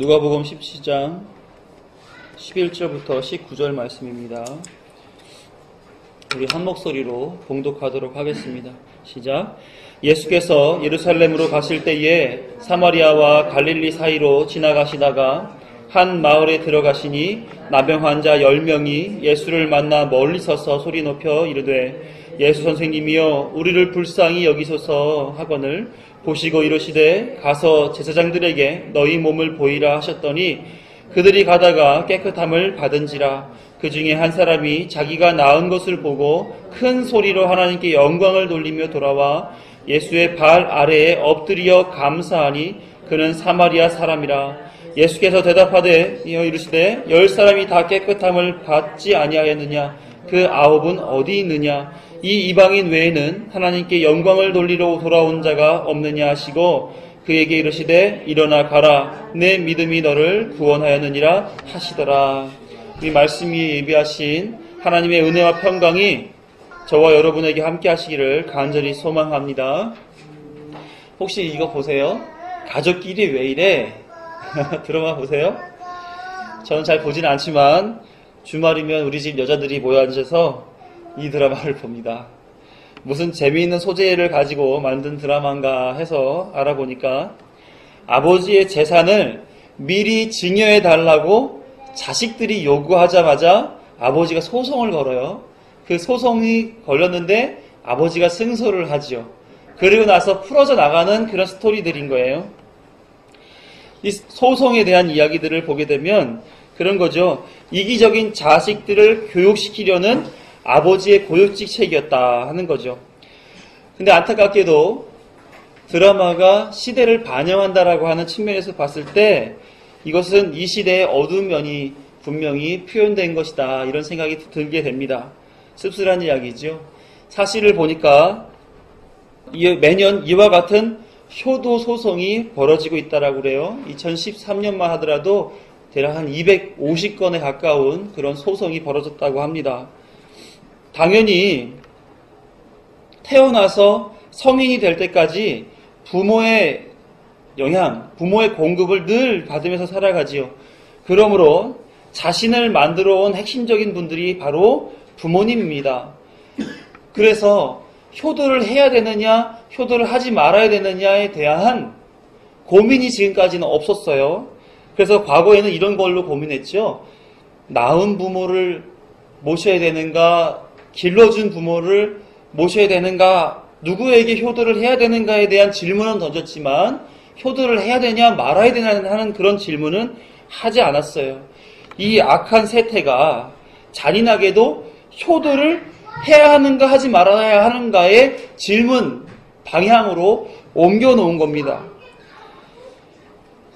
누가복음 17장 11절부터 19절 말씀입니다. 우리 한 목소리로 봉독하도록 하겠습니다. 시작. 예수께서 예루살렘으로 가실 때에 사마리아와 갈릴리 사이로 지나가시다가 한 마을에 들어가시니 나병 환자 10명이 예수를 만나 멀리 서서 소리 높여 이르되 예수 선생님이여 우리를 불쌍히 여기소서 하거늘 보시고 이르시되 가서 제사장들에게 너희 몸을 보이라 하셨더니 그들이 가다가 깨끗함을 받은지라. 그 중에 한 사람이 자기가 나은 것을 보고 큰 소리로 하나님께 영광을 돌리며 돌아와 예수의 발 아래에 엎드려 감사하니 그는 사마리아 사람이라. 예수께서 대답하되 이르시되 10사람이 다 깨끗함을 받지 아니하였느냐? 그 9은 어디 있느냐? 이 이방인 외에는 하나님께 영광을 돌리러 돌아온 자가 없느냐 하시고 그에게 이르시되 일어나 가라. 내 믿음이 너를 구원하였느니라 하시더라. 이 말씀이 예비하신 하나님의 은혜와 평강이 저와 여러분에게 함께 하시기를 간절히 소망합니다. 혹시 이거 보세요? 가족끼리 왜 이래? 드라마 보세요? 저는 잘 보진 않지만 주말이면 우리 집 여자들이 모여 앉아서 이 드라마를 봅니다. 무슨 재미있는 소재를 가지고 만든 드라마인가 해서 알아보니까 아버지의 재산을 미리 증여해 달라고 자식들이 요구하자마자 아버지가 소송을 걸어요. 그 소송이 걸렸는데 아버지가 승소를 하지요. 그리고 나서 풀어져 나가는 그런 스토리들인 거예요. 이 소송에 대한 이야기들을 보게 되면 그런 거죠. 이기적인 자식들을 교육시키려는 아버지의 고육직책이었다 하는 거죠. 근데 안타깝게도 드라마가 시대를 반영한다라고 하는 측면에서 봤을 때 이것은 이 시대의 어두운 면이 분명히 표현된 것이다 이런 생각이 들게 됩니다. 씁쓸한 이야기죠. 사실을 보니까 매년 이와 같은 효도 소송이 벌어지고 있다라고 그래요. 2013년만 하더라도 대략 한 250건에 가까운 그런 소송이 벌어졌다고 합니다. 당연히 태어나서 성인이 될 때까지 부모의 영향, 부모의 공급을 늘 받으면서 살아가지요. 그러므로 자신을 만들어 온 핵심적인 분들이 바로 부모님입니다. 그래서 효도를 해야 되느냐, 효도를 하지 말아야 되느냐에 대한 고민이 지금까지는 없었어요. 그래서 과거에는 이런 걸로 고민했죠. 낳은 부모를 모셔야 되는가, 길러준 부모를 모셔야 되는가, 누구에게 효도를 해야 되는가에 대한 질문은 던졌지만 효도를 해야 되냐 말아야 되냐 하는 그런 질문은 하지 않았어요. 이 악한 세태가 잔인하게도 효도를 해야 하는가 하지 말아야 하는가의 질문 방향으로 옮겨놓은 겁니다.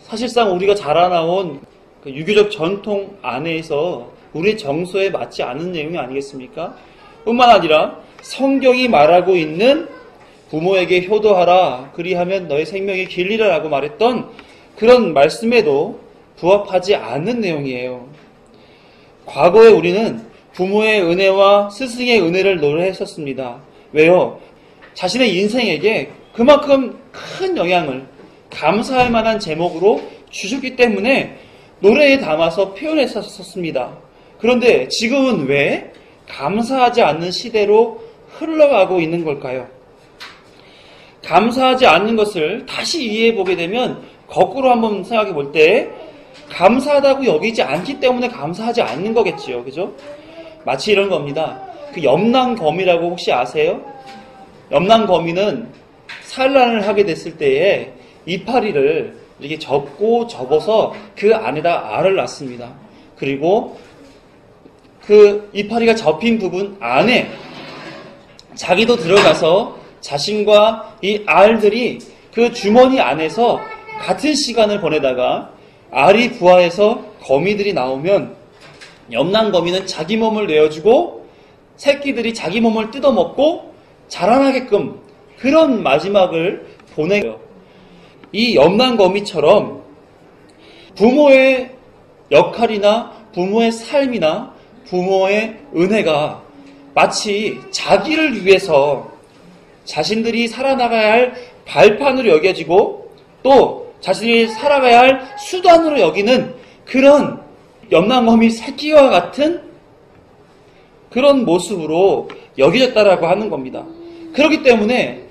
사실상 우리가 자라나온 유교적 전통 안에서 우리 정서에 맞지 않는 내용이 아니겠습니까? 뿐만 아니라 성경이 말하고 있는 부모에게 효도하라 그리하면 너의 생명이 길리라라고 말했던 그런 말씀에도 부합하지 않는 내용이에요. 과거에 우리는 부모의 은혜와 스승의 은혜를 노래했었습니다. 왜요? 자신의 인생에게 그만큼 큰 영향을 감사할 만한 제목으로 주셨기 때문에 노래에 담아서 표현했었습니다. 그런데 지금은 왜 감사하지 않는 시대로 흘러가고 있는 걸까요? 감사하지 않는 것을 다시 이해해 보게 되면 거꾸로 한번 생각해 볼 때 감사하다고 여기지 않기 때문에 감사하지 않는 거겠지요. 그죠? 마치 이런 겁니다. 그 염랑거미라고 혹시 아세요? 염랑거미는 산란을 하게 됐을 때에 이파리를 이렇게 접어서 그 안에다 알을 낳습니다. 그리고 그 이파리가 접힌 부분 안에 자기도 들어가서 자신과 이 알들이 그 주머니 안에서 같은 시간을 보내다가 알이 부화해서 거미들이 나오면 염랑거미는 자기 몸을 내어주고 새끼들이 자기 몸을 뜯어먹고 자라나게끔 그런 마지막을 보내요. 이 염랑거미처럼 부모의 역할이나 부모의 삶이나 부모의 은혜가 마치 자기를 위해서 자신들이 살아나가야 할 발판으로 여겨지고 또 자신이 살아가야 할 수단으로 여기는 그런 염라범이 새끼와 같은 그런 모습으로 여겨졌다라고 하는 겁니다. 그렇기 때문에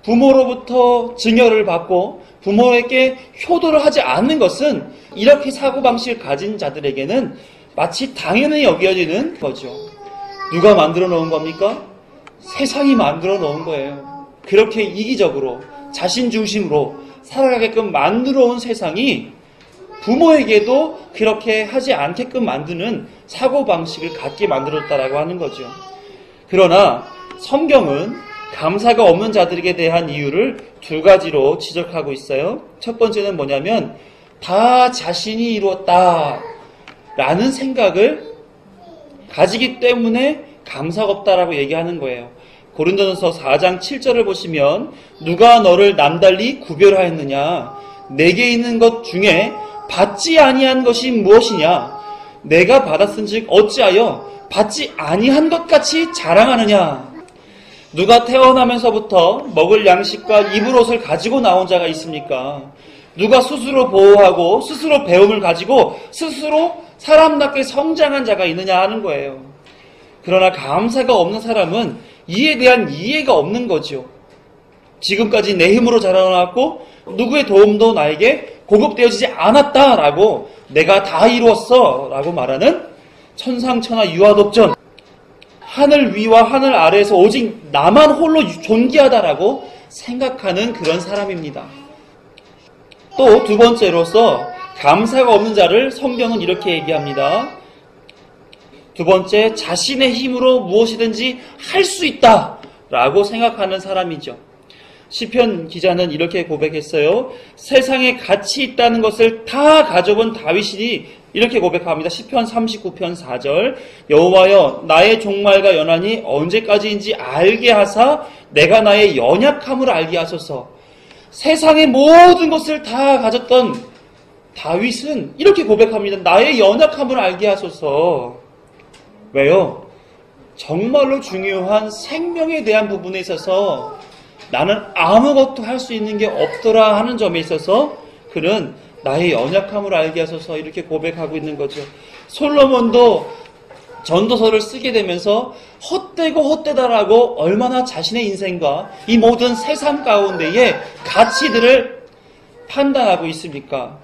부모로부터 증여를 받고 부모에게 효도를 하지 않는 것은 이렇게 사고방식을 가진 자들에게는 마치 당연히 여겨지는 거죠. 누가 만들어 놓은 겁니까? 세상이 만들어 놓은 거예요. 그렇게 이기적으로 자신 중심으로 살아가게끔 만들어 온 세상이 부모에게도 그렇게 하지 않게끔 만드는 사고방식을 갖게 만들었다라고 하는 거죠. 그러나 성경은 감사가 없는 자들에게 대한 이유를 두 가지로 지적하고 있어요. 첫 번째는 뭐냐면 다 자신이 이루었다 라는 생각을 가지기 때문에 감사가 없다라고 얘기하는 거예요. 고린도전서 4장 7절을 보시면 누가 너를 남달리 구별하였느냐 내게 있는 것 중에 받지 아니한 것이 무엇이냐 내가 받았은즉 어찌하여 받지 아니한 것 같이 자랑하느냐. 누가 태어나면서부터 먹을 양식과 입을 옷을 가지고 나온 자가 있습니까? 누가 스스로 보호하고 스스로 배움을 가지고 스스로 사람답게 성장한 자가 있느냐 하는 거예요. 그러나 감사가 없는 사람은 이에 대한 이해가 없는 거죠. 지금까지 내 힘으로 자라나왔고 누구의 도움도 나에게 공급되어지지 않았다라고 내가 다 이루었어 라고 말하는 천상천하 유아독전, 하늘 위와 하늘 아래에서 오직 나만 홀로 존귀하다라고 생각하는 그런 사람입니다. 또 두 번째로서 감사가 없는 자를 성경은 이렇게 얘기합니다. 두 번째, 자신의 힘으로 무엇이든지 할 수 있다라고 생각하는 사람이죠. 시편 기자는 이렇게 고백했어요. 세상에 가치 있다는 것을 다 가져본 다윗이 이렇게 고백합니다. 시편 39편 4절 여호와여 나의 종말과 연한이 언제까지인지 알게 하사 내가 나의 연약함을 알게 하소서. 세상의 모든 것을 다 가졌던 다윗은 이렇게 고백합니다. 나의 연약함을 알게 하소서. 왜요? 정말로 중요한 생명에 대한 부분에 있어서 나는 아무것도 할 수 있는 게 없더라 하는 점에 있어서 그는 나의 연약함을 알게 하소서 이렇게 고백하고 있는 거죠. 솔로몬도 전도서를 쓰게 되면서 헛되고 헛되다라고 얼마나 자신의 인생과 이 모든 세상 가운데의 가치들을 판단하고 있습니까?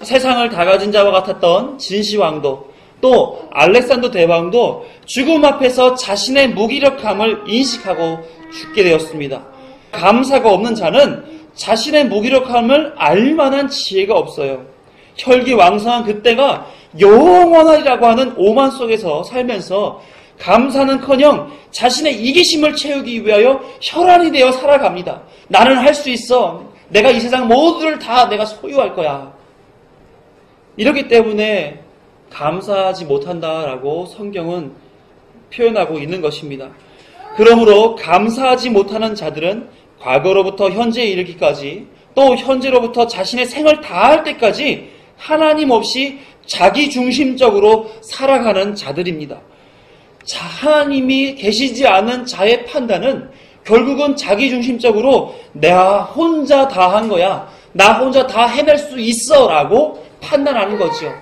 세상을 다 가진 자와 같았던 진시황도 또 알렉산더 대왕도 죽음 앞에서 자신의 무기력함을 인식하고 죽게 되었습니다. 감사가 없는 자는 자신의 무기력함을 알만한 지혜가 없어요. 혈기왕성한 그때가 영원하리라고 하는 오만 속에서 살면서 감사는커녕 자신의 이기심을 채우기 위하여 혈안이 되어 살아갑니다. 나는 할 수 있어. 내가 이 세상 모두를 다 내가 소유할 거야. 이렇기 때문에 감사하지 못한다라고 성경은 표현하고 있는 것입니다. 그러므로 감사하지 못하는 자들은 과거로부터 현재에 이르기까지 또 현재로부터 자신의 생을 다할 때까지 하나님 없이 자기 중심적으로 살아가는 자들입니다. 하나님이 계시지 않은 자의 판단은 결국은 자기 중심적으로 나 혼자 다 한 거야. 나 혼자 다 해낼 수 있어 라고 판단하는 거죠.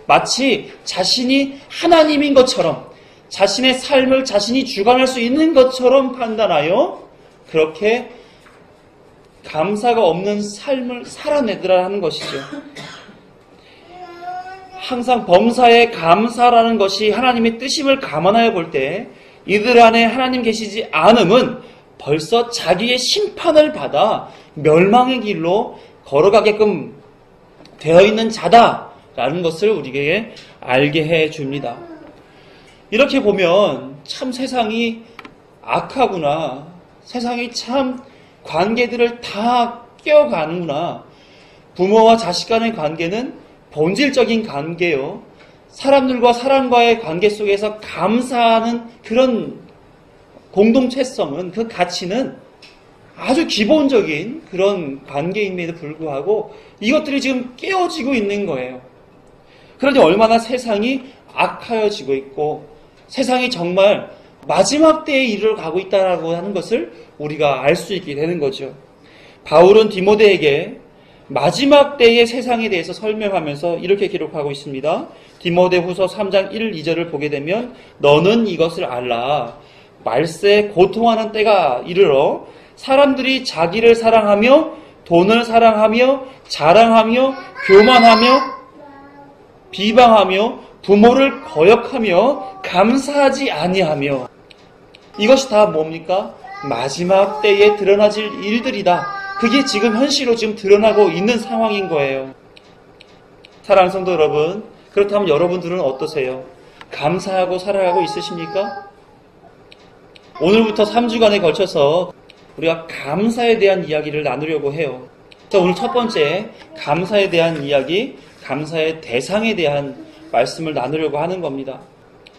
마치 자신이 하나님인 것처럼 자신의 삶을 자신이 주관할 수 있는 것처럼 판단하여 그렇게 감사가 없는 삶을 살아내더라는 것이죠. 항상 범사에 감사라는 것이 하나님의 뜻임을 감안하여 볼 때 이들 안에 하나님 계시지 않음은 벌써 자기의 심판을 받아 멸망의 길로 걸어가게끔 되어 있는 자다라는 것을 우리에게 알게 해줍니다. 이렇게 보면 참 세상이 악하구나. 세상이 참 관계들을 다 깨어가는구나. 부모와 자식 간의 관계는 본질적인 관계요. 사람들과 사람과의 관계 속에서 감사하는 그런 공동체성은, 그 가치는 아주 기본적인 그런 관계임에도 불구하고 이것들이 지금 깨어지고 있는 거예요. 그러니 얼마나 세상이 악하여지고 있고 세상이 정말 마지막 때에 이르러 가고 있다라고 하는 것을 우리가 알 수 있게 되는 거죠. 바울은 디모데에게 마지막 때의 세상에 대해서 설명하면서 이렇게 기록하고 있습니다. 디모데후서 3장 1, 2절을 보게 되면 너는 이것을 알라. 말세 고통하는 때가 이르러 사람들이 자기를 사랑하며 돈을 사랑하며 자랑하며 교만하며 비방하며 부모를 거역하며 감사하지 아니하며. 이것이 다 뭡니까? 마지막 때에 드러나질 일들이다. 그게 지금 현실로 지금 드러나고 있는 상황인 거예요. 사랑하는 성도 여러분, 그렇다면 여러분들은 어떠세요? 감사하고 살아가고 있으십니까? 오늘부터 3주간에 걸쳐서 우리가 감사에 대한 이야기를 나누려고 해요. 자, 오늘 첫 번째 감사에 대한 이야기, 감사의 대상에 대한 말씀을 나누려고 하는 겁니다.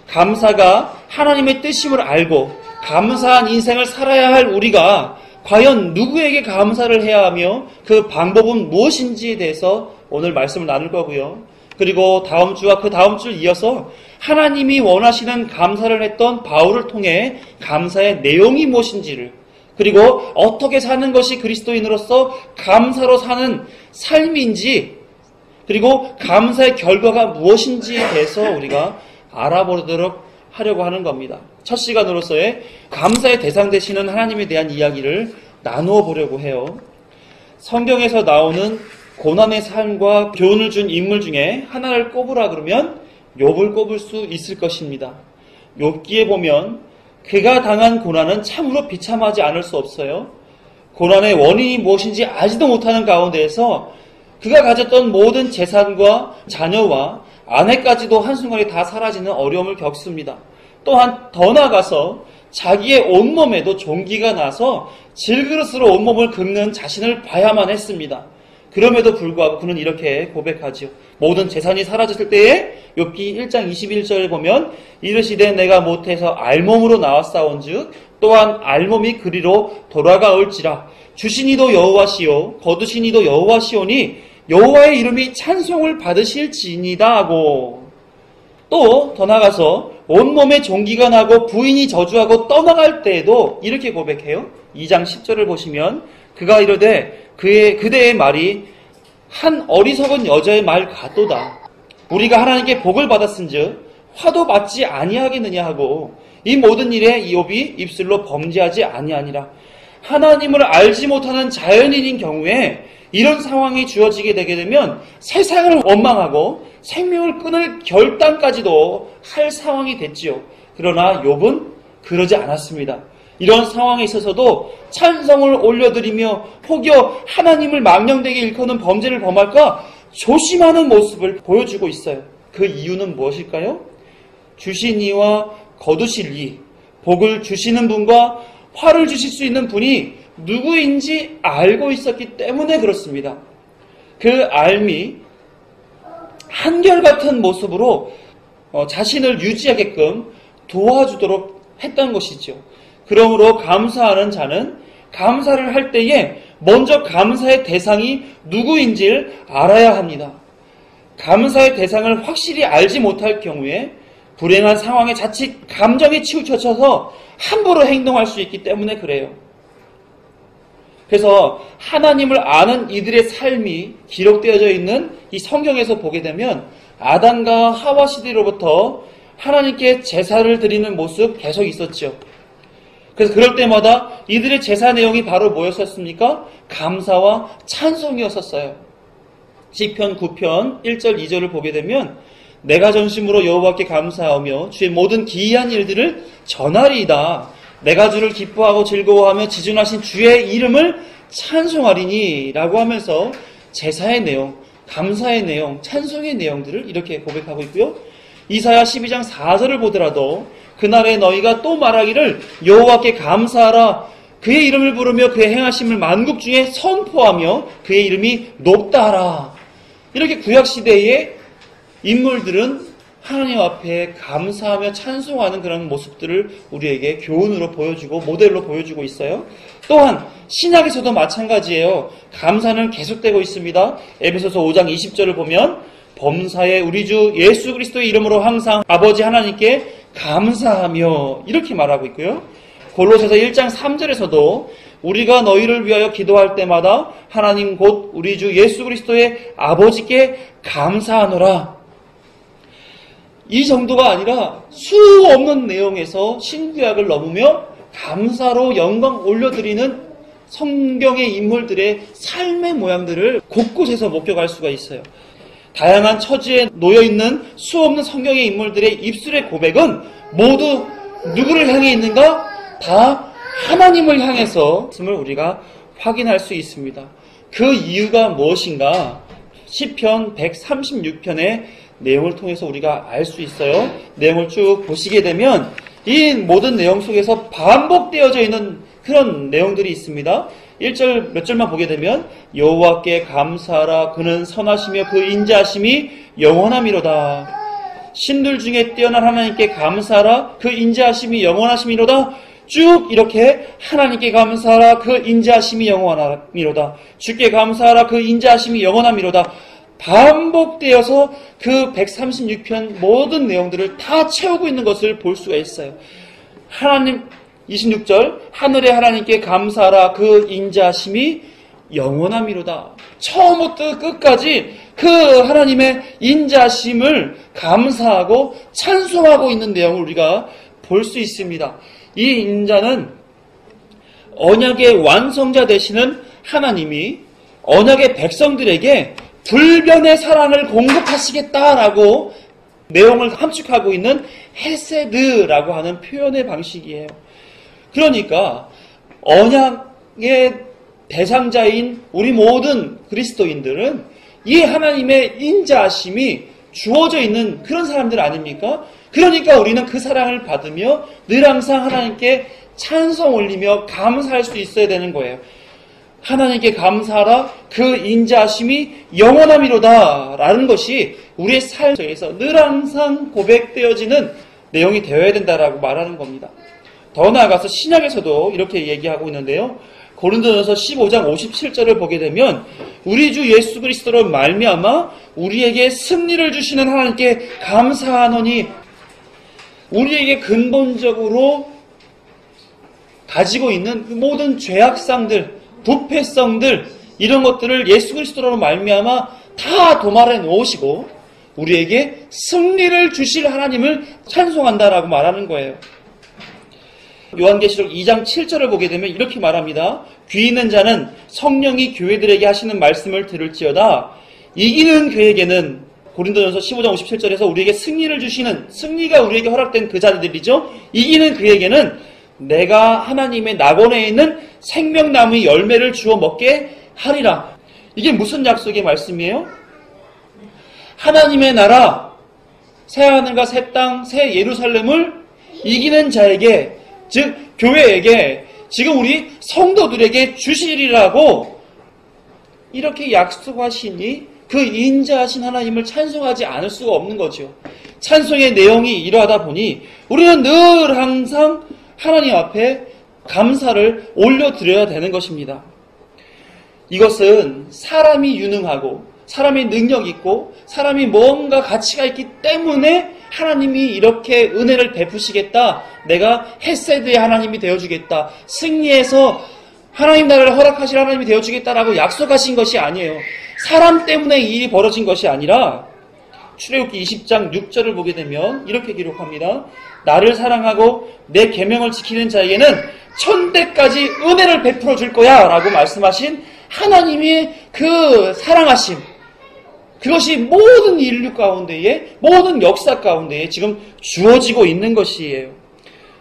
감사가 하나님의 뜻임을 알고 감사한 인생을 살아야 할 우리가 과연 누구에게 감사를 해야 하며 그 방법은 무엇인지에 대해서 오늘 말씀을 나눌 거고요. 그리고 다음 주와 그 다음 주를 이어서 하나님이 원하시는 감사를 했던 바울을 통해 감사의 내용이 무엇인지를, 그리고 어떻게 사는 것이 그리스도인으로서 감사로 사는 삶인지, 그리고 감사의 결과가 무엇인지에 대해서 우리가 알아보도록 하려고 하는 겁니다. 첫 시간으로서의 감사의 대상 되시는 하나님에 대한 이야기를 나누어 보려고 해요. 성경에서 나오는 고난의 삶과 교훈을 준 인물 중에 하나를 꼽으라 그러면 욥을 꼽을 수 있을 것입니다. 욥기에 보면 그가 당한 고난은 참으로 비참하지 않을 수 없어요. 고난의 원인이 무엇인지 알지도 못하는 가운데에서 그가 가졌던 모든 재산과 자녀와 아내까지도 한순간에 다 사라지는 어려움을 겪습니다. 또한 더 나아가서 자기의 온몸에도 종기가 나서 질그릇으로 온몸을 긁는 자신을 봐야만 했습니다. 그럼에도 불구하고 그는 이렇게 고백하지요. 모든 재산이 사라졌을 때에 욥기 1장 21절에 보면 이르시되 내가 못해서 알몸으로 나왔사온즉 또한 알몸이 그리로 돌아가올지라 주신 이도 여호와시요 거두신 이도 여호와시오니 여호와의 이름이 찬송을 받으실지니이다 하고, 또 더 나아가서 온몸에 종기가 나고 부인이 저주하고 떠나갈 때에도 이렇게 고백해요. 2장 10절을 보시면 그가 이르되 그대의 말이 한 어리석은 여자의 말 같도다. 우리가 하나님께 복을 받았은즉 화도 받지 아니하겠느냐 하고 이 모든 일에 이욥이 입술로 범죄하지 아니하니라. 하나님을 알지 못하는 자연인인 경우에 이런 상황이 주어지게 되게 되면 세상을 원망하고 생명을 끊을 결단까지도 할 상황이 됐지요. 그러나 욥은 그러지 않았습니다. 이런 상황에 있어서도 찬성을 올려드리며 혹여 하나님을 망령되게 일컫는 범죄를 범할까 조심하는 모습을 보여주고 있어요. 그 이유는 무엇일까요? 주신 이와 거두실 이, 복을 주시는 분과 화를 주실 수 있는 분이 누구인지 알고 있었기 때문에 그렇습니다. 그 알미 한결같은 모습으로 자신을 유지하게끔 도와주도록 했던 것이죠. 그러므로 감사하는 자는 감사를 할 때에 먼저 감사의 대상이 누구인지를 알아야 합니다. 감사의 대상을 확실히 알지 못할 경우에 불행한 상황에 자칫 감정에 치우쳐서 함부로 행동할 수 있기 때문에 그래요. 그래서 하나님을 아는 이들의 삶이 기록되어져 있는 이 성경에서 보게 되면 아담과 하와 시대로부터 하나님께 제사를 드리는 모습 계속 있었죠. 그래서 그럴 때마다 이들의 제사 내용이 바로 뭐였었습니까? 감사와 찬송이었었어요. 시편 9편 1절 2절을 보게 되면 내가 전심으로 여호와께 감사하며 주의 모든 기이한 일들을 전하리이다. 내가 주를 기뻐하고 즐거워하며 지존하신 주의 이름을 찬송하리니 라고 하면서 제사의 내용, 감사의 내용, 찬송의 내용들을 이렇게 고백하고 있고요. 이사야 12장 4절을 보더라도 그날에 너희가 또 말하기를 여호와께 감사하라. 그의 이름을 부르며 그의 행하심을 만국 중에 선포하며 그의 이름이 높다 하라. 이렇게 구약시대의 인물들은 하나님 앞에 감사하며 찬송하는 그런 모습들을 우리에게 교훈으로 보여주고 모델로 보여주고 있어요. 또한 신약에서도 마찬가지예요. 감사는 계속되고 있습니다. 에베소서 5장 20절을 보면 범사에 우리 주 예수 그리스도의 이름으로 항상 아버지 하나님께 감사하며 이렇게 말하고 있고요. 골로새서 1장 3절에서도 우리가 너희를 위하여 기도할 때마다 하나님 곧 우리 주 예수 그리스도의 아버지께 감사하노라. 이 정도가 아니라 수 없는 내용에서 신구약을 넘으며 감사로 영광 올려드리는 성경의 인물들의 삶의 모양들을 곳곳에서 목격할 수가 있어요. 다양한 처지에 놓여있는 수 없는 성경의 인물들의 입술의 고백은 모두 누구를 향해 있는가? 다 하나님을 향해서 있음을 우리가 확인할 수 있습니다. 그 이유가 무엇인가? 시편 136편의 내용을 통해서 우리가 알 수 있어요. 내용을 쭉 보시게 되면 이 모든 내용 속에서 반복되어져 있는 그런 내용들이 있습니다. 1절 몇 절만 보게 되면 여호와께 감사하라 그는 선하시며 그 인자하심이 영원함이로다. 신들 중에 뛰어난 하나님께 감사하라 그 인자하심이 영원하심이로다. 쭉 이렇게 하나님께 감사하라 그 인자하심이 영원함이로다. 주께 감사하라 그 인자하심이 영원함이로다. 반복되어서 그 136편 모든 내용들을 다 채우고 있는 것을 볼 수가 있어요. 하나님 26절 하늘의 하나님께 감사하라 그 인자하심이 영원함이로다. 처음부터 끝까지 그 하나님의 인자하심을 감사하고 찬송하고 있는 내용을 우리가 볼 수 있습니다. 이 인자는 언약의 완성자 되시는 하나님이 언약의 백성들에게 불변의 사랑을 공급하시겠다라고 내용을 함축하고 있는 헤세드라고 하는 표현의 방식이에요. 그러니까 언약의 대상자인 우리 모든 그리스도인들은 이 하나님의 인자하심이 주어져 있는 그런 사람들 아닙니까? 그러니까 우리는 그 사랑을 받으며 늘 항상 하나님께 찬송 올리며 감사할 수 있어야 되는 거예요. 하나님께 감사하라 그 인자하심이 영원함이로다 라는 것이 우리의 삶 속에서 늘 항상 고백되어지는 내용이 되어야 된다라고 말하는 겁니다. 더 나아가서 신약에서도 이렇게 얘기하고 있는데요. 고린도전서 15장 57절을 보게 되면 우리 주 예수 그리스도로 말미암아 우리에게 승리를 주시는 하나님께 감사하노니 우리에게 근본적으로 가지고 있는 그 모든 죄악상들, 부패성들 이런 것들을 예수 그리스도로 말미암아 다 도말해 놓으시고 우리에게 승리를 주실 하나님을 찬송한다라고 말하는 거예요. 요한계시록 2장 7절을 보게 되면 이렇게 말합니다. 귀 있는 자는 성령이 교회들에게 하시는 말씀을 들을지어다. 이기는 교회에게는 고린도전서 15장 57절에서 우리에게 승리를 주시는 승리가 우리에게 허락된 그 자들이죠. 이기는 그에게는 내가 하나님의 낙원에 있는 생명나무의 열매를 주어 먹게 하리라. 이게 무슨 약속의 말씀이에요? 하나님의 나라, 새하늘과 새 땅, 새 예루살렘을 이기는 자에게 즉 교회에게 지금 우리 성도들에게 주시리라고 이렇게 약속하시니 그 인자하신 하나님을 찬송하지 않을 수가 없는 거죠. 찬송의 내용이 이러하다 보니 우리는 늘 항상 하나님 앞에 감사를 올려드려야 되는 것입니다. 이것은 사람이 유능하고 사람이 능력 있고 사람이 뭔가 가치가 있기 때문에 하나님이 이렇게 은혜를 베푸시겠다. 내가 헤세드의 하나님이 되어주겠다. 승리해서 하나님 나라를 허락하실 하나님이 되어주겠다라고 약속하신 것이 아니에요. 사람 때문에 이 일이 벌어진 것이 아니라 출애굽기 20장 6절을 보게 되면 이렇게 기록합니다. 나를 사랑하고 내 계명을 지키는 자에게는 천대까지 은혜를 베풀어 줄 거야 라고 말씀하신 하나님의 그 사랑하심, 그것이 모든 인류 가운데에 모든 역사 가운데에 지금 주어지고 있는 것이에요.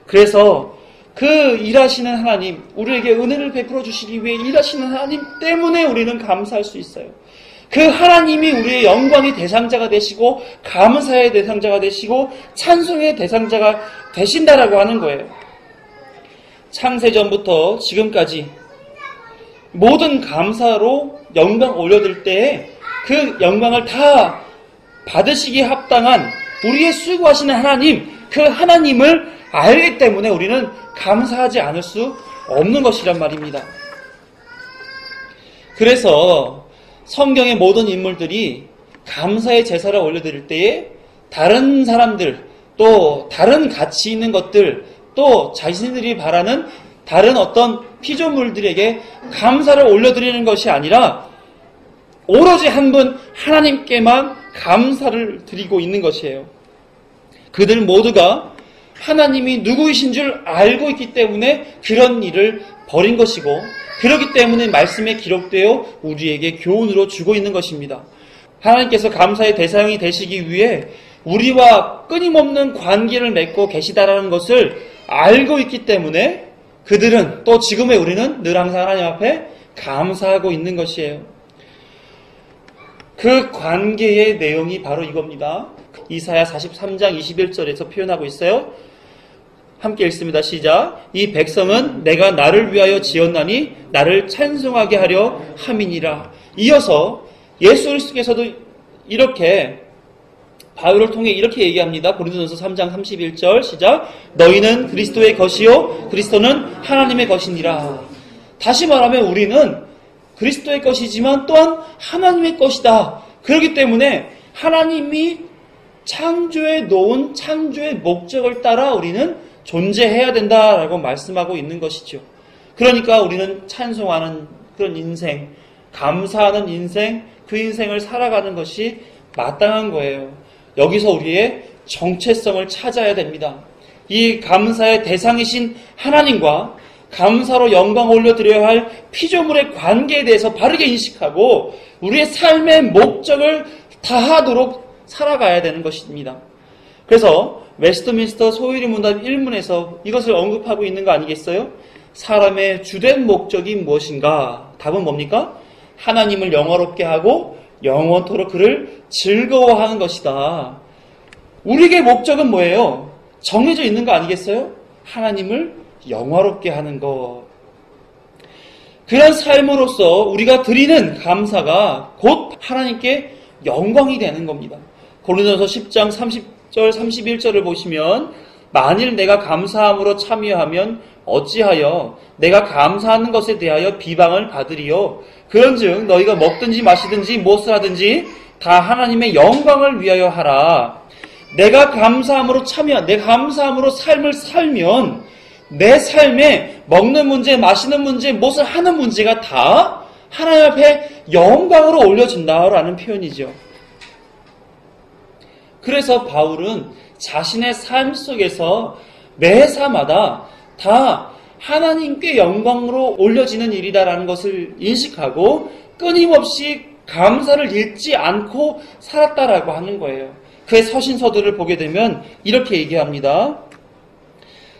그래서 그 일하시는 하나님, 우리에게 은혜를 베풀어 주시기 위해 일하시는 하나님 때문에 우리는 감사할 수 있어요. 그 하나님이 우리의 영광의 대상자가 되시고 감사의 대상자가 되시고 찬송의 대상자가 되신다라고 하는 거예요. 창세전부터 지금까지 모든 감사로 영광 올려드릴 때에 그 영광을 다 받으시기에 합당한 우리의 수고하시는 하나님, 그 하나님을 알기 때문에 우리는 감사하지 않을 수 없는 것이란 말입니다. 그래서 성경의 모든 인물들이 감사의 제사를 올려드릴 때에 다른 사람들, 또 다른 가치 있는 것들, 또 자신들이 바라는 다른 어떤 피조물들에게 감사를 올려드리는 것이 아니라 오로지 한 분 하나님께만 감사를 드리고 있는 것이에요. 그들 모두가 하나님이 누구이신 줄 알고 있기 때문에 그런 일을 벌인 것이고, 그렇기 때문에 말씀에 기록되어 우리에게 교훈으로 주고 있는 것입니다. 하나님께서 감사의 대상이 되시기 위해 우리와 끊임없는 관계를 맺고 계시다라는 것을 알고 있기 때문에 그들은, 또 지금의 우리는 늘 항상 하나님 앞에 감사하고 있는 것이에요. 그 관계의 내용이 바로 이겁니다. 이사야 43장 21절에서 표현하고 있어요. 함께 읽습니다. 시작. 이 백성은 내가 나를 위하여 지었나니 나를 찬송하게 하려 함이니라. 이어서 예수 그리스도께서도 이렇게 바울을 통해 이렇게 얘기합니다. 고린도전서 3장 31절 시작. 너희는 그리스도의 것이요 그리스도는 하나님의 것이니라. 다시 말하면 우리는 그리스도의 것이지만 또한 하나님의 것이다. 그렇기 때문에 하나님이 창조해 놓은 창조의 목적을 따라 우리는 존재해야 된다라고 말씀하고 있는 것이죠. 그러니까 우리는 찬송하는 그런 인생, 감사하는 인생, 그 인생을 살아가는 것이 마땅한 거예요. 여기서 우리의 정체성을 찾아야 됩니다. 이 감사의 대상이신 하나님과 감사로 영광 올려드려야 할 피조물의 관계에 대해서 바르게 인식하고 우리의 삶의 목적을 다하도록 살아가야 되는 것입니다. 그래서 웨스트민스터 소유리 문답 1문에서 이것을 언급하고 있는 거 아니겠어요? 사람의 주된 목적이 무엇인가? 답은 뭡니까? 하나님을 영화롭게 하고 영원토록 그를 즐거워하는 것이다. 우리에게 목적은 뭐예요? 정해져 있는 거 아니겠어요? 하나님을 영화롭게 하는 것. 그런 삶으로서 우리가 드리는 감사가 곧 하나님께 영광이 되는 겁니다. 고린도전서 10장 30절 31절을 보시면 만일 내가 감사함으로 참여하면 어찌하여 내가 감사하는 것에 대하여 비방을 받으리요. 그런즉 너희가 먹든지 마시든지 무엇을 하든지 다 하나님의 영광을 위하여 하라. 내가 감사함으로 내 감사함으로 삶을 살면 내 삶에 먹는 문제, 마시는 문제, 무엇을 하는 문제가 다 하나님 앞에 영광으로 올려진다라는 표현이죠. 그래서 바울은 자신의 삶 속에서 매사마다 다 하나님께 영광으로 올려지는 일이다라는 것을 인식하고 끊임없이 감사를 잃지 않고 살았다라고 하는 거예요. 그의 서신서들을 보게 되면 이렇게 얘기합니다.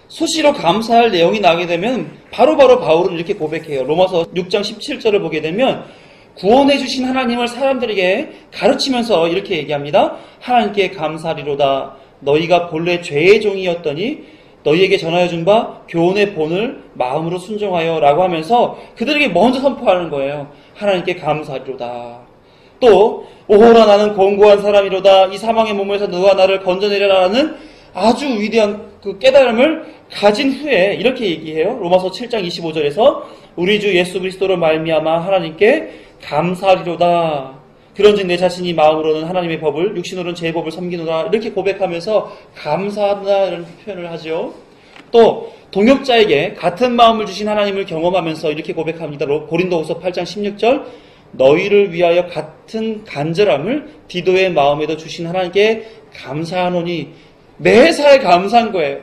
수시로 감사할 내용이 나게 되면 바로바로 바울은 이렇게 고백해요. 로마서 6장 17절을 보게 되면 구원해 주신 하나님을 사람들에게 가르치면서 이렇게 얘기합니다. 하나님께 감사하리로다. 너희가 본래 죄의 종이었더니 너희에게 전하여 준 바 교훈의 본을 마음으로 순종하여 라고 하면서 그들에게 먼저 선포하는 거예요. 하나님께 감사하리로다. 또 오호라 나는 권고한 사람이로다. 이 사망의 몸에서 너와 나를 건져내려라는 아주 위대한 그 깨달음을 가진 후에 이렇게 얘기해요. 로마서 7장 25절에서 우리 주 예수 그리스도로 말미암아 하나님께 감사하리로다. 그런즉 내 자신이 마음으로는 하나님의 법을 육신으로는 제 법을 섬기노라. 이렇게 고백하면서 감사하다는 표현을 하죠. 또 동역자에게 같은 마음을 주신 하나님을 경험하면서 이렇게 고백합니다. 고린도후서 8장 16절 너희를 위하여 같은 간절함을 디도의 마음에도 주신 하나님께 감사하노니. 매사에 감사한 거예요.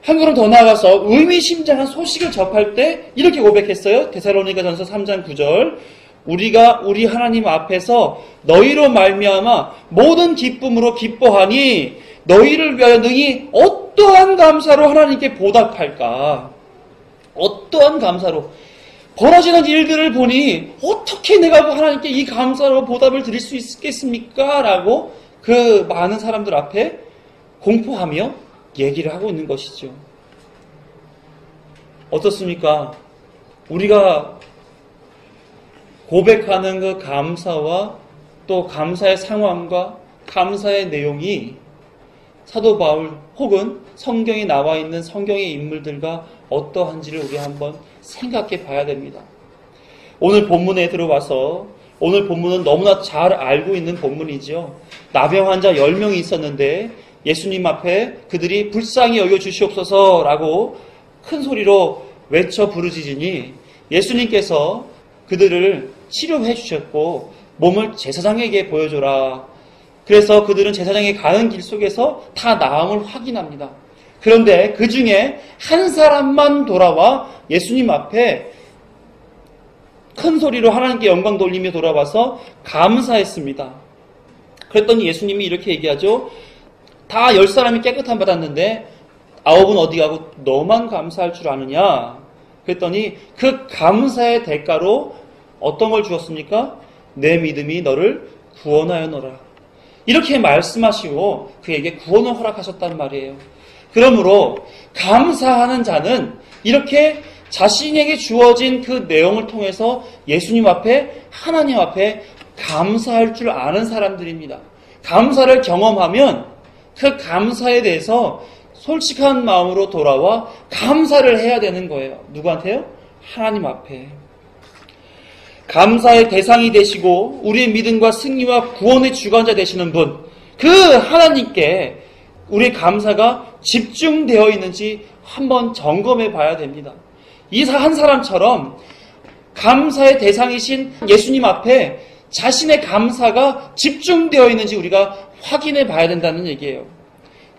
한 걸음 더 나아가서 의미심장한 소식을 접할 때 이렇게 고백했어요. 데살로니가전서 3장 9절 우리가 우리 하나님 앞에서 너희로 말미암아 모든 기쁨으로 기뻐하니 너희를 위하여 능히 어떠한 감사로 하나님께 보답할까. 어떠한 감사로. 벌어지는 일들을 보니 어떻게 내가 하나님께 이 감사로 보답을 드릴 수 있겠습니까? 라고 그 많은 사람들 앞에 공포하며 얘기를 하고 있는 것이죠. 어떻습니까? 우리가 고백하는 그 감사와 또 감사의 상황과 감사의 내용이 사도 바울 혹은 성경에 나와 있는 성경의 인물들과 어떠한지를 우리 한번 생각해 봐야 됩니다. 오늘 본문에 들어와서 오늘 본문은 너무나 잘 알고 있는 본문이죠. 나병 환자 10명이 있었는데 예수님 앞에 그들이 불쌍히 여겨 주시옵소서라고 큰 소리로 외쳐 부르짖으니 예수님께서 그들을 치료해 주셨고 몸을 제사장에게 보여줘라. 그래서 그들은 제사장에 가는 길 속에서 다 나음을 확인합니다. 그런데 그 중에 한 사람만 돌아와 예수님 앞에 큰 소리로 하나님께 영광 돌리며 돌아와서 감사했습니다. 그랬더니 예수님이 이렇게 얘기하죠. 다 10사람이 깨끗함 받았는데 9은 어디 가고 너만 감사할 줄 아느냐? 그랬더니 그 감사의 대가로 어떤 걸 주었습니까? 내 믿음이 너를 구원하였노라. 이렇게 말씀하시고 그에게 구원을 허락하셨단 말이에요. 그러므로 감사하는 자는 이렇게 자신에게 주어진 그 내용을 통해서 예수님 앞에, 하나님 앞에 감사할 줄 아는 사람들입니다. 감사를 경험하면 그 감사에 대해서 솔직한 마음으로 돌아와 감사를 해야 되는 거예요. 누구한테요? 하나님 앞에. 감사의 대상이 되시고 우리의 믿음과 승리와 구원의 주관자 되시는 분, 그 하나님께 우리의 감사가 집중되어 있는지 한번 점검해 봐야 됩니다. 이 한 사람처럼 감사의 대상이신 예수님 앞에 자신의 감사가 집중되어 있는지 우리가 확인해 봐야 된다는 얘기예요.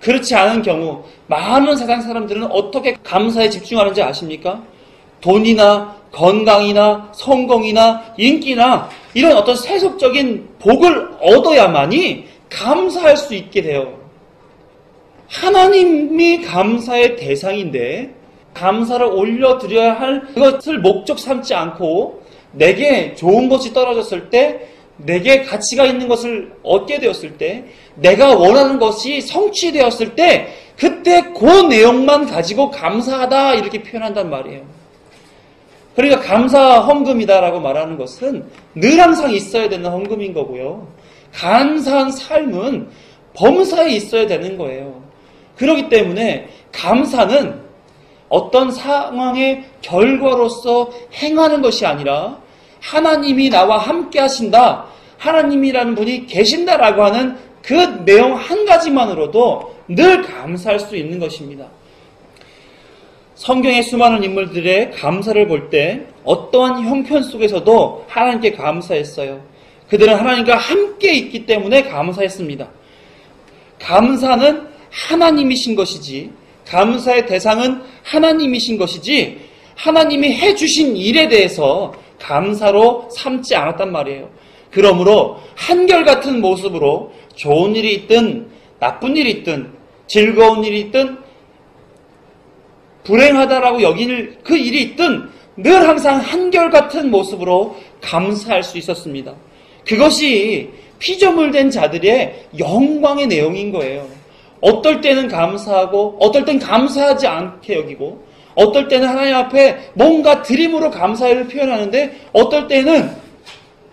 그렇지 않은 경우 많은 세상 사람들은 어떻게 감사에 집중하는지 아십니까? 돈이나 건강이나 성공이나 인기나 이런 어떤 세속적인 복을 얻어야만이 감사할 수 있게 돼요. 하나님이 감사의 대상인데 감사를 올려드려야 할 그것을 목적 삼지 않고 내게 좋은 것이 떨어졌을 때, 내게 가치가 있는 것을 얻게 되었을 때, 내가 원하는 것이 성취되었을 때 그때 그 내용만 가지고 감사하다 이렇게 표현한단 말이에요. 그러니까 감사 헌금이다라고 말하는 것은 늘 항상 있어야 되는 헌금인 거고요. 감사한 삶은 범사에 있어야 되는 거예요. 그렇기 때문에 감사는 어떤 상황의 결과로서 행하는 것이 아니라 하나님이 나와 함께 하신다, 하나님이라는 분이 계신다라고 하는 그 내용 한 가지만으로도 늘 감사할 수 있는 것입니다. 성경의 수많은 인물들의 감사를 볼 때 어떠한 형편 속에서도 하나님께 감사했어요. 그들은 하나님과 함께 있기 때문에 감사했습니다. 감사는 하나님이신 것이지, 감사의 대상은 하나님이신 것이지 하나님이 해주신 일에 대해서 감사로 삼지 않았단 말이에요. 그러므로 한결같은 모습으로 좋은 일이 있든 나쁜 일이 있든 즐거운 일이 있든 불행하다라고 여길 그 일이 있든 늘 항상 한결같은 모습으로 감사할 수 있었습니다. 그것이 피조물된 자들의 영광의 내용인 거예요. 어떨 때는 감사하고 어떨 땐 감사하지 않게 여기고 어떨 때는 하나님 앞에 뭔가 드림으로 감사를 표현하는데 어떨 때는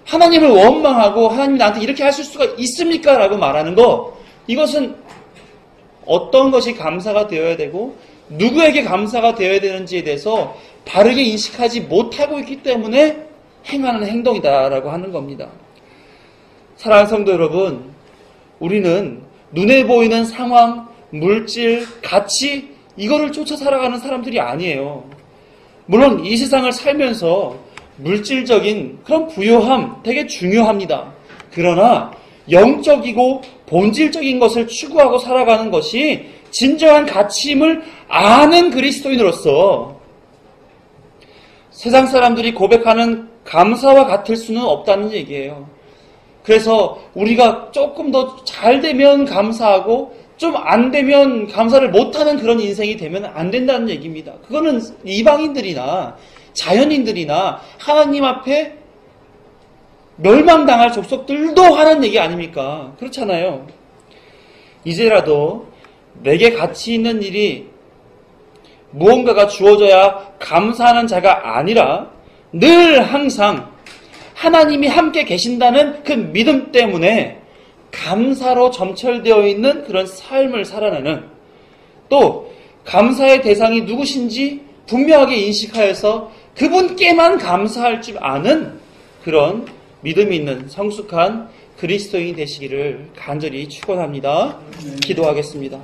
하나님을 원망하고 하나님이 나한테 이렇게 하실 수가 있습니까? 라고 말하는 거, 이것은 어떤 것이 감사가 되어야 되고 누구에게 감사가 되어야 되는지에 대해서 바르게 인식하지 못하고 있기 때문에 행하는 행동이다라고 하는 겁니다. 사랑하는 성도 여러분, 우리는 눈에 보이는 상황, 물질, 가치 이거를 쫓아 살아가는 사람들이 아니에요. 물론 이 세상을 살면서 물질적인 그런 부요함 되게 중요합니다. 그러나 영적이고 본질적인 것을 추구하고 살아가는 것이 진정한 가치임을 아는 그리스도인으로서 세상 사람들이 고백하는 감사와 같을 수는 없다는 얘기예요. 그래서 우리가 조금 더 잘 되면 감사하고 좀 안 되면 감사를 못하는 그런 인생이 되면 안 된다는 얘기입니다. 그거는 이방인들이나 자연인들이나 하나님 앞에 멸망당할 족속들도 하는 얘기 아닙니까? 그렇잖아요. 이제라도 내게 가치 있는 일이 무언가가 주어져야 감사하는 자가 아니라 늘 항상 하나님이 함께 계신다는 그 믿음 때문에 감사로 점철되어 있는 그런 삶을 살아내는, 또 감사의 대상이 누구신지 분명하게 인식하여서 그분께만 감사할 줄 아는 그런 믿음이 있는 성숙한 그리스도인이 되시기를 간절히 축원합니다. 기도하겠습니다.